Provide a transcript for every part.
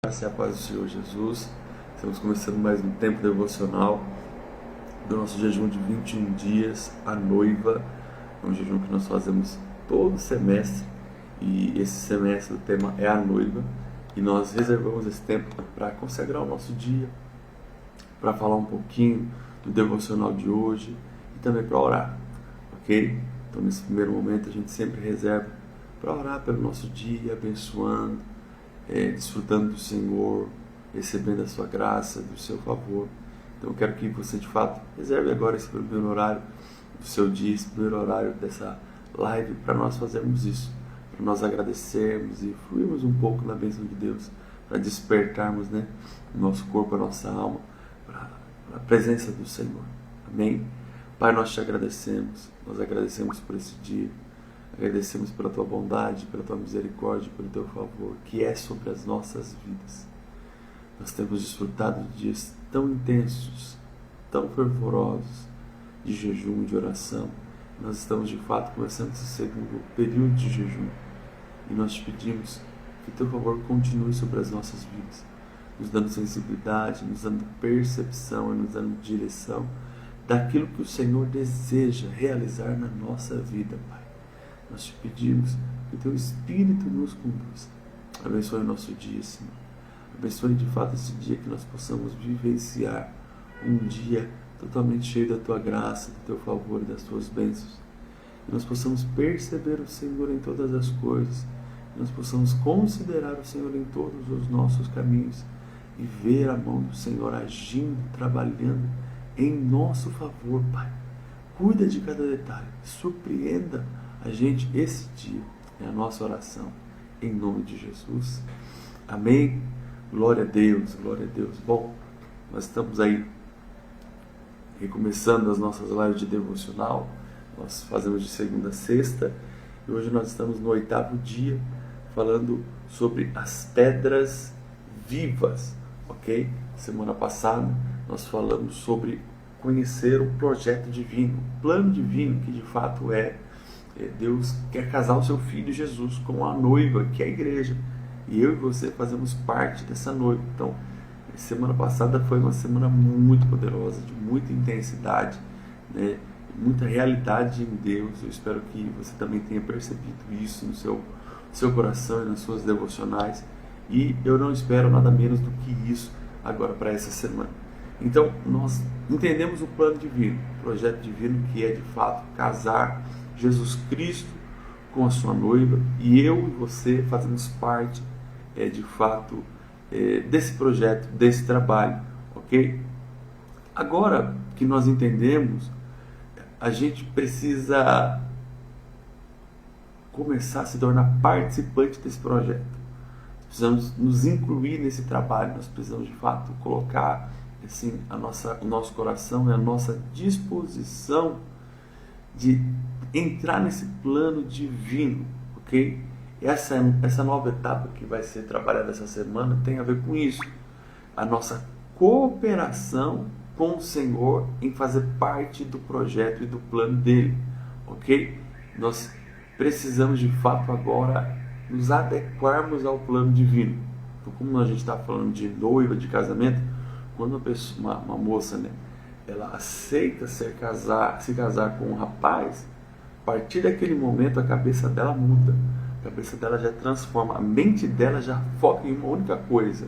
Graça e a paz do Senhor Jesus. Estamos começando mais um tempo devocional do nosso jejum de 21 dias, a noiva. É um jejum que nós fazemos todo semestre e esse semestre o tema é a noiva. E nós reservamos esse tempo para consagrar o nosso dia, para falar um pouquinho do devocional de hoje e também para orar, ok? Então nesse primeiro momento a gente sempre reserva para orar pelo nosso dia, abençoando, desfrutando do Senhor, recebendo a sua graça, do seu favor. Então eu quero que você de fato reserve agora esse primeiro horário do seu dia, esse primeiro horário dessa live para nós fazermos isso, para nós agradecermos e fluirmos um pouco na bênção de Deus, para despertarmos, o nosso corpo, a nossa alma, para a presença do Senhor. Amém? Pai, nós te agradecemos, nós agradecemos por esse dia, agradecemos pela tua bondade, pela tua misericórdia, pelo teu favor, que é sobre as nossas vidas. Nós temos desfrutado de dias tão intensos, tão fervorosos, de jejum, de oração. Nós estamos de fato começando esse segundo período de jejum. E nós te pedimos que teu favor continue sobre as nossas vidas, nos dando sensibilidade, nos dando percepção e nos dando direção daquilo que o Senhor deseja realizar na nossa vida, Pai. Nós te pedimos que o teu Espírito nos conduza. Abençoe o nosso dia, Senhor. Abençoe de fato esse dia, que nós possamos vivenciar um dia totalmente cheio da tua graça, do teu favor e das tuas bênçãos. Que nós possamos perceber o Senhor em todas as coisas. Que nós possamos considerar o Senhor em todos os nossos caminhos e ver a mão do Senhor agindo, trabalhando em nosso favor, Pai. Cuida de cada detalhe, surpreenda a gente esse dia. É a nossa oração, em nome de Jesus. Amém? Glória a Deus, glória a Deus. Bom, nós estamos aí recomeçando as nossas lives de devocional. Nós fazemos de segunda a sexta e hoje nós estamos no 8º dia, falando sobre as pedras vivas, ok? Semana passada nós falamos sobre conhecer o projeto divino, o plano divino, que de fato Deus quer casar o seu filho Jesus com a noiva, que é a igreja. E eu e você fazemos parte dessa noiva. Então, semana passada foi uma semana muito poderosa, de muita intensidade, muita realidade em Deus. Eu espero que você também tenha percebido isso no seu coração e nas suas devocionais. E eu não espero nada menos do que isso agora para essa semana. Então, nós entendemos o plano divino, o projeto divino, que é de fato casar Jesus Cristo com a sua noiva, e eu e você fazemos parte, de fato, desse projeto, desse trabalho, ok? Agora que nós entendemos, a gente precisa começar a se tornar participante desse projeto. Precisamos nos incluir nesse trabalho, nós precisamos de fato colocar assim, o nosso coração e a nossa disposição de entrar nesse plano divino, ok? Essa nova etapa que vai ser trabalhada essa semana tem a ver com isso. A nossa cooperação com o Senhor em fazer parte do projeto e do plano dele, ok? Nós precisamos de fato agora nos adequarmos ao plano divino. Então, como a gente está falando de noiva, de casamento, quando uma moça, ela aceita se casar com um rapaz, a partir daquele momento a cabeça dela muda, a cabeça dela já transforma, a mente dela já foca em uma única coisa: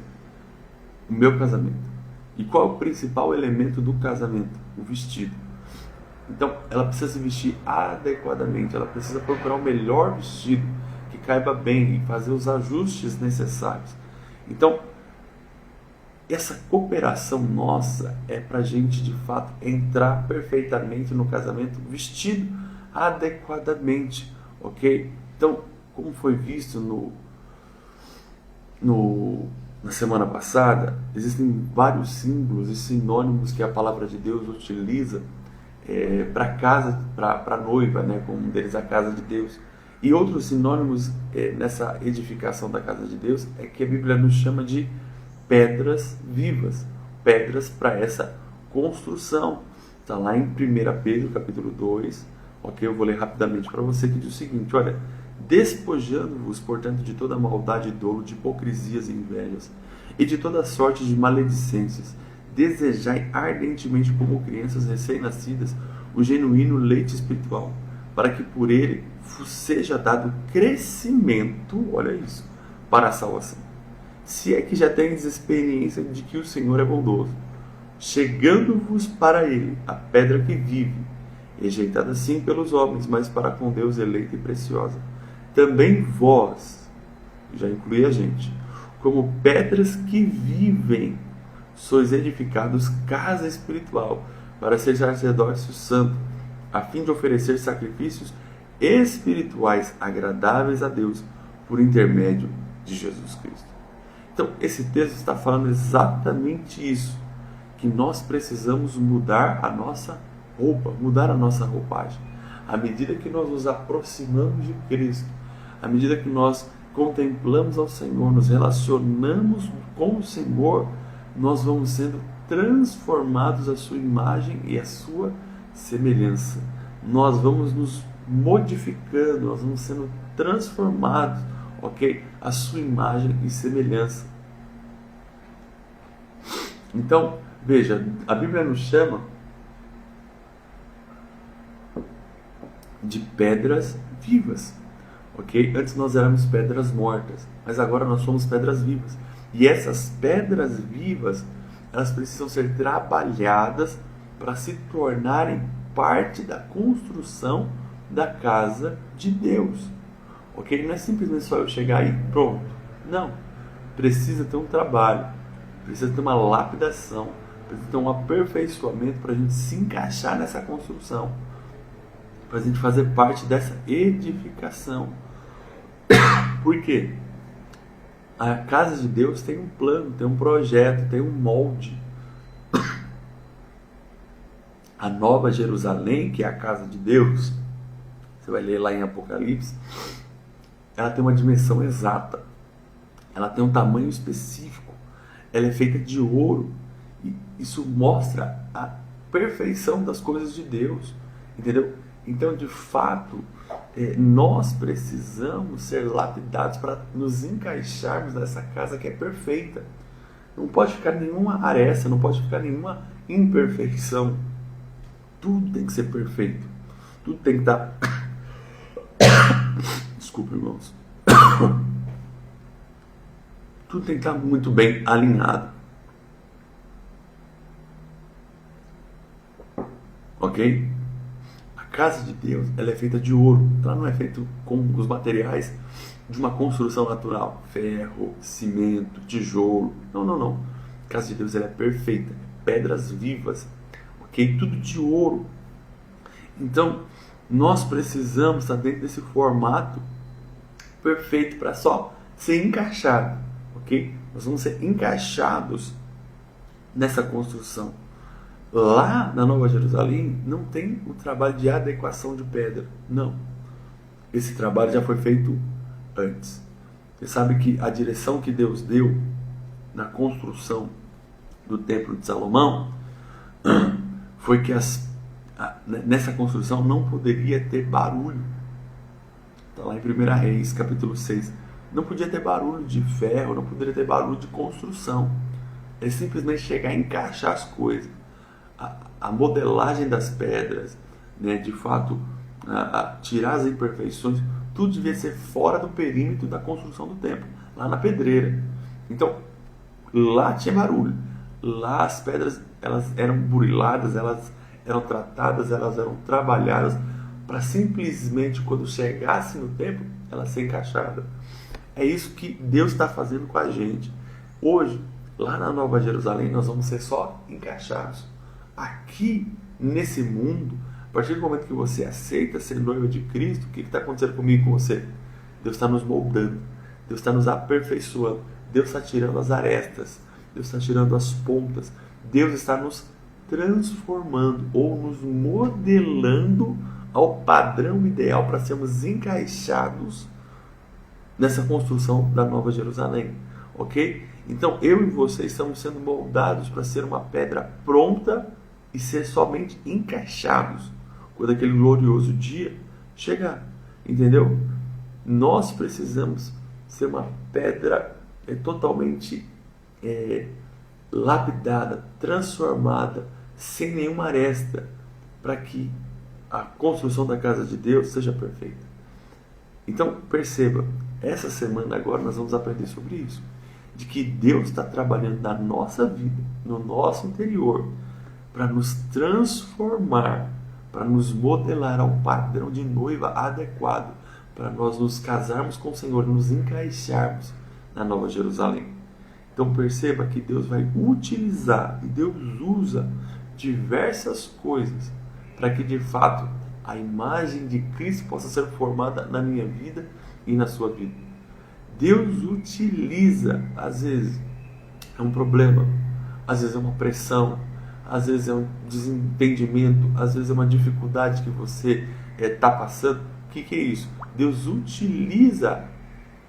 o meu casamento. E qual é o principal elemento do casamento? O vestido. Então ela precisa se vestir adequadamente, ela precisa procurar o melhor vestido que caiba bem e fazer os ajustes necessários. Então essa cooperação nossa é para a gente de fato entrar perfeitamente no casamento vestido adequadamente, ok? Então, como foi visto na semana passada, existem vários símbolos e sinônimos que a palavra de Deus utiliza para a noiva, como um deles a casa de Deus. E outros sinônimos nessa edificação da casa de Deus é que a Bíblia nos chama de pedras vivas, pedras para essa construção. Está lá em 1 Pedro capítulo 2, ok? Eu vou ler rapidamente para você, que diz o seguinte: olha, despojando-vos, portanto, de toda maldade e dolo, de hipocrisias e invejas, e de toda sorte de maledicências. Desejai ardentemente, como crianças recém-nascidas, o genuíno leite espiritual, para que por ele vos seja dado crescimento, olha isso, para a salvação. Se é que já tendes experiência de que o Senhor é bondoso, chegando-vos para ele, a pedra que vive, rejeitada sim pelos homens, mas para com Deus eleita e preciosa. Também vós, já inclui a gente, como pedras que vivem, sois edificados casa espiritual, para ser sacerdócio santo, a fim de oferecer sacrifícios espirituais agradáveis a Deus, por intermédio de Jesus Cristo. Então, esse texto está falando exatamente isso, que nós precisamos mudar a nossa roupa, mudar a nossa roupagem. À medida que nós nos aproximamos de Cristo, à medida que nós contemplamos ao Senhor, nos relacionamos com o Senhor, nós vamos sendo transformados à sua imagem e à sua semelhança. Nós vamos nos modificando, nós vamos sendo transformados, ok? À sua imagem e semelhança. Então, veja, a Bíblia nos chama de pedras vivas, ok? Antes nós éramos pedras mortas, mas agora nós somos pedras vivas. E essas pedras vivas, elas precisam ser trabalhadas para se tornarem parte da construção da casa de Deus, ok? Não é simplesmente só eu chegar e pronto. Não, precisa ter um trabalho, precisa ter uma lapidação, precisa ter um aperfeiçoamento para a gente se encaixar nessa construção, para a gente fazer parte dessa edificação. Por quê? A casa de Deus tem um plano, tem um projeto, tem um molde. A Nova Jerusalém, que é a casa de Deus, você vai ler lá em Apocalipse, ela tem uma dimensão exata, ela tem um tamanho específico, ela é feita de ouro, e isso mostra a perfeição das coisas de Deus, entendeu? Então, de fato, nós precisamos ser lapidados para nos encaixarmos nessa casa que é perfeita. Não pode ficar nenhuma aresta, não pode ficar nenhuma imperfeição. Tudo tem que ser perfeito. Tudo tem que estar... Desculpa, irmãos. Tudo tem que estar muito bem alinhado. Ok? A casa de Deus, ela é feita de ouro. Ela não é feita com os materiais de uma construção natural. Ferro, cimento, tijolo. Não, não, não. A casa de Deus, ela é perfeita. Pedras vivas. Ok? Tudo de ouro. Então, nós precisamos estar dentro desse formato perfeito para só ser encaixado. Ok? Nós vamos ser encaixados nessa construção. Lá na Nova Jerusalém não tem o trabalho de adequação de pedra. Não. Esse trabalho já foi feito antes. Você sabe que a direção que Deus deu na construção do Templo de Salomão foi que nessa construção não poderia ter barulho. Está lá em 1 Reis, capítulo 6. Não podia ter barulho de ferro, não poderia ter barulho de construção. É simplesmente chegar e encaixar as coisas. A modelagem das pedras, né, de fato, tirar as imperfeições, tudo devia ser fora do perímetro da construção do templo, lá na pedreira. Então, lá tinha barulho, lá as pedras elas eram buriladas, elas eram tratadas, elas eram trabalhadas, para simplesmente, quando chegasse no templo, ela ser encaixada. É isso que Deus está fazendo com a gente. Hoje, lá na Nova Jerusalém, nós vamos ser só encaixados. Aqui, nesse mundo, a partir do momento que você aceita ser noiva de Cristo, o que está acontecendo comigo e com você? Deus está nos moldando, Deus está nos aperfeiçoando, Deus está tirando as arestas, Deus está tirando as pontas, Deus está nos transformando ou nos modelando ao padrão ideal para sermos encaixados nessa construção da Nova Jerusalém, ok? Então eu e você estamos sendo moldados para ser uma pedra pronta e ser somente encaixados quando aquele glorioso dia chegar, entendeu? Nós precisamos ser uma pedra totalmente lapidada, transformada, sem nenhuma aresta, para que a construção da casa de Deus seja perfeita. Então perceba, essa semana agora nós vamos aprender sobre isso, de que Deus está trabalhando na nossa vida, no nosso interior, para nos transformar, para nos modelar ao padrão de noiva adequado, para nós nos casarmos com o Senhor, nos encaixarmos na Nova Jerusalém. Então perceba que Deus vai utilizar, e Deus usa diversas coisas para que de fato a imagem de Cristo possa ser formada na minha vida e na sua vida. Deus utiliza, às vezes é um problema, às vezes é uma pressão, às vezes é um desentendimento, às vezes é uma dificuldade que você está passando. O que é isso? Deus utiliza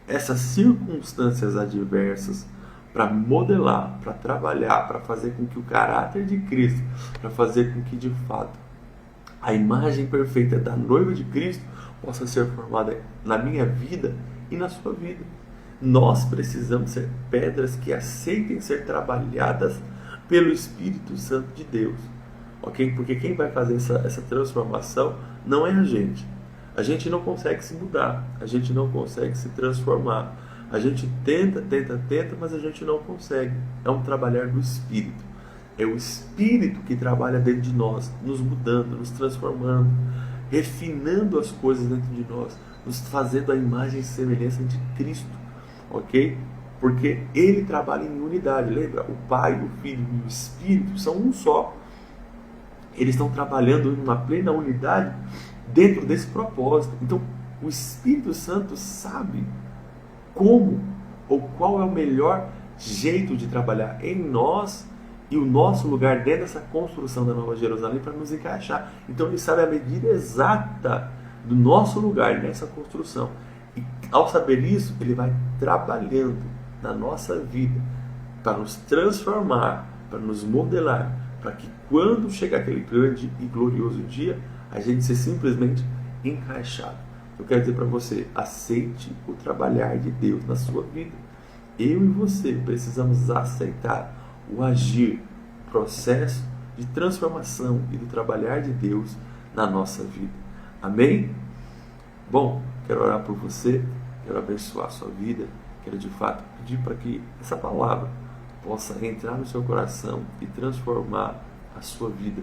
essas circunstâncias adversas para modelar, para trabalhar, para fazer com que o caráter de Cristo, para fazer com que de fato a imagem perfeita da noiva de Cristo possa ser formada na minha vida e na sua vida. Nós precisamos ser pedras que aceitem ser trabalhadas pelo Espírito Santo de Deus, ok? Porque quem vai fazer essa transformação não é a gente. A gente não consegue se mudar, a gente não consegue se transformar. A gente tenta, mas a gente não consegue. É um trabalhar do Espírito. É o Espírito que trabalha dentro de nós, nos mudando, nos transformando, refinando as coisas dentro de nós, nos fazendo a imagem e semelhança de Cristo, ok? Porque Ele trabalha em unidade. Lembra? O Pai, o Filho e o Espírito são um só. Eles estão trabalhando em uma plena unidade dentro desse propósito. Então, o Espírito Santo sabe como ou qual é o melhor jeito de trabalhar em nós e o nosso lugar dentro dessa construção da Nova Jerusalém para nos encaixar. Então Ele sabe a medida exata do nosso lugar nessa construção. E ao saber isso, Ele vai trabalhando na nossa vida para nos transformar, para nos modelar, para que quando chegar aquele grande e glorioso dia, a gente seja simplesmente encaixado. Eu quero dizer para você, aceite o trabalhar de Deus na sua vida. Eu e você precisamos aceitar o agir, o processo de transformação e do trabalhar de Deus na nossa vida. Amém? Bom, quero orar por você, quero abençoar a sua vida, quero de fato pedir para que essa palavra possa entrar no seu coração e transformar a sua vida.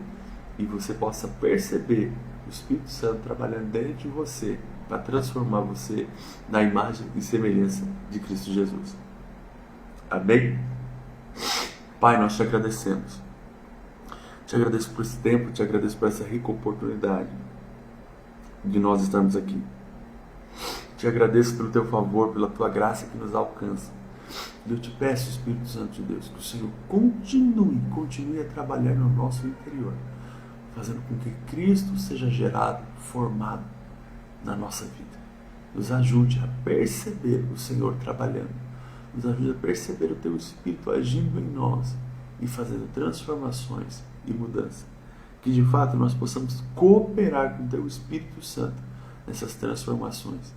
E você possa perceber o Espírito Santo trabalhando dentro de você para transformar você na imagem e semelhança de Cristo Jesus. Amém? Pai, nós te agradecemos. Te agradeço por esse tempo, te agradeço por essa rica oportunidade de nós estarmos aqui. Te agradeço pelo teu favor, pela tua graça que nos alcança. Eu te peço, Espírito Santo de Deus, que o Senhor continue a trabalhar no nosso interior, fazendo com que Cristo seja gerado, formado na nossa vida. Nos ajude a perceber o Senhor trabalhando. Nos ajude a perceber o teu Espírito agindo em nós e fazendo transformações e mudanças. Que de fato nós possamos cooperar com o teu Espírito Santo nessas transformações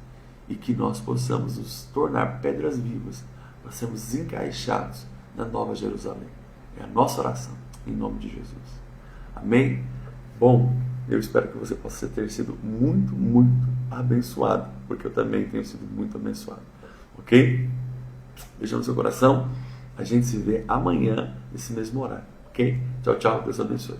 e que nós possamos nos tornar pedras vivas para sermos encaixados na Nova Jerusalém. É a nossa oração, em nome de Jesus. Amém? Bom, eu espero que você possa ter sido muito, muito abençoado, porque eu também tenho sido muito abençoado. Ok? Beijo no seu coração. A gente se vê amanhã, nesse mesmo horário. Ok? Tchau, tchau. Deus abençoe.